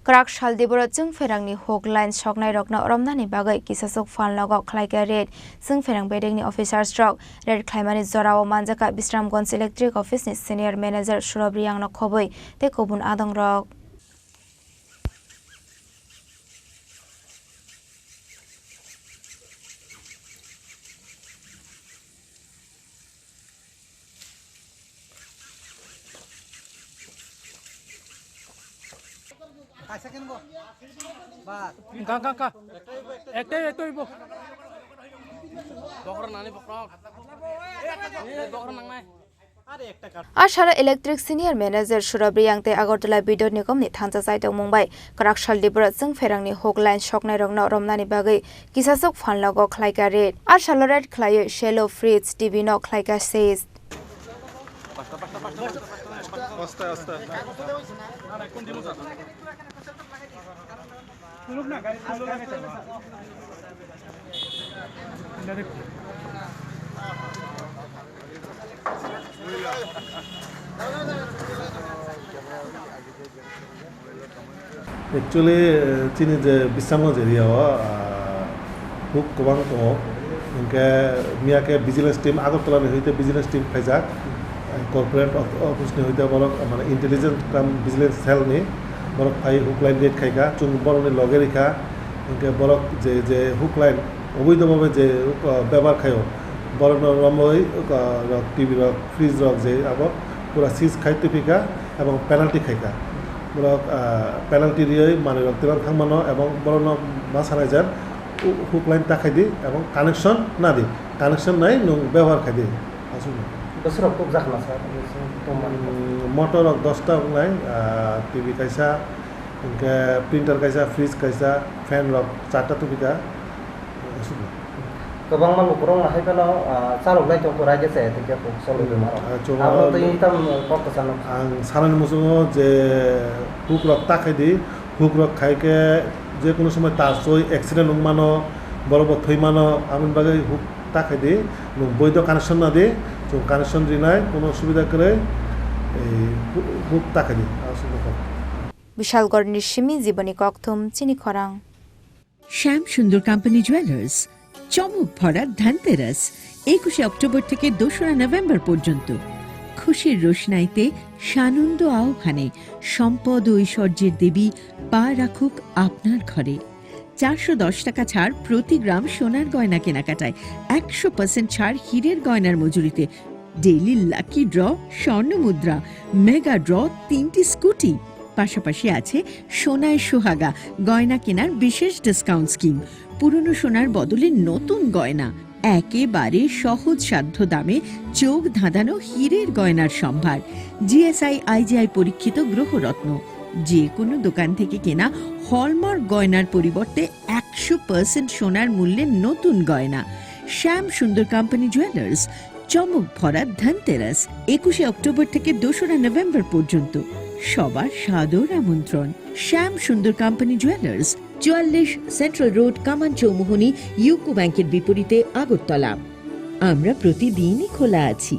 Kraksal Diboro Chwngpherangni Hogline Soknairokno Romnani Bagwi Kisa Phalnogo Khlaikha Red Chwngpherang Bedengni Officer Stroke Red Khlaimani Zorao Manjaka Bisramganj Electric Office ni Senior Manager Surabriyangno khoboi te kobun adongrok Ashara Electric Senior Manager Surabriyang te Agortala Bidor Nikom ni Thanja Saitong Mumbai Kraksal Diboro Chwngpherangni Hogline Soknairokno Romnani Bagwi Kisa Phalnogo Khlaikha Red Ashalo Red Khlai Shallow Fritz Divino Khlaikha says Actually, Chini the Bisramganj area hook Khorang to inke miake business team Agortala ni hoite business team khaijak corporate office ni hoite borok mane intelligence kam business cell ni borok phai hook line rate khaika Chwngpherangni loge rekha inke borok je hook line oboidobhabe je ব্যবহার খায়ো borok ramoi rok tv rok fridge rok je abo pura siege khaite pika ebong penalty khaika borok penalty rioi mane rok tiran thangmano ebong borok ma sanajar hook line ta khaidi ebong connection na di connection nai nung ব্যবহার khaidi asuna Besar kok zakna sir motor rok 10 ta nai tv kaisa inke printer kaisa fridge kaisa fan rok 4 ta tupika asuna Kebang malu kurang lah itu lo salur lagi untuk raja saya tiga puluh salur lima orang. Apa tu ini tam kau kesana? Saran musuh je hook rok tak kadi hook rok khai ke je kono সময় তাসoi accident mano boro thoi mano amin bagai hook tak kadi nung boido connection na de to connection rinai kono সুবিধা করে এই hook tak kadi আসলে Bishalgor Nishimi Jiboni Kokthum Chini Khorang শ্যাম সুন্দর company jewellers চমক ভরা Dhanteras 21 October থেকে 2 November পর্যন্ত খুশির রোশনাইতে সানন্দ আহ্বানে সম্পদ ও ঐশ্বর্যের দেবী পা রাখুক আপনার ঘরে 410 টাকা ছাড় প্রতি গ্রাম সোনার গয়না কেনাকাটায় 100% ছাড় হীরের গয়নার মজুরিতে ডেইলি লাকি ড্র স্বর্ণ মুদ্রা মেগা ড্র 3টি স্কুটি পাশাপাশি আছে সোনায় সোহাগা গয়না কেনার বিশেষ ডিসকাউন্ট স্কিম পুরনো সোনার বদলে নতুন গয়না একেবারে সহজ সাধ্য দামে চোখ ধাঁধানো হীরের গয়নার সম্ভার জিএসআই আইজিআই পরীক্ষিত গ্রহরত্ন যে কোনো দোকান থেকে কেনা হলমার্ক গয়নার পরিবর্তে 100% সোনার মূল্যে নতুন গয়না শ্যাম সুন্দর কোম্পানি জুয়েলার্স চমক ভরা ধনতেরাস 21 অক্টোবর থেকে 2 নভেম্বর পর্যন্ত সবার সাদর আমন্ত্রণ শ্যাম সুন্দর কোম্পানি জুয়েলার্স 44 সেন্ট্রাল রোড কামান চৌমুহনী ইউকো ব্যাংকের বিপরীতে আগরতলা আমরা প্রতিদিনই খোলা আছি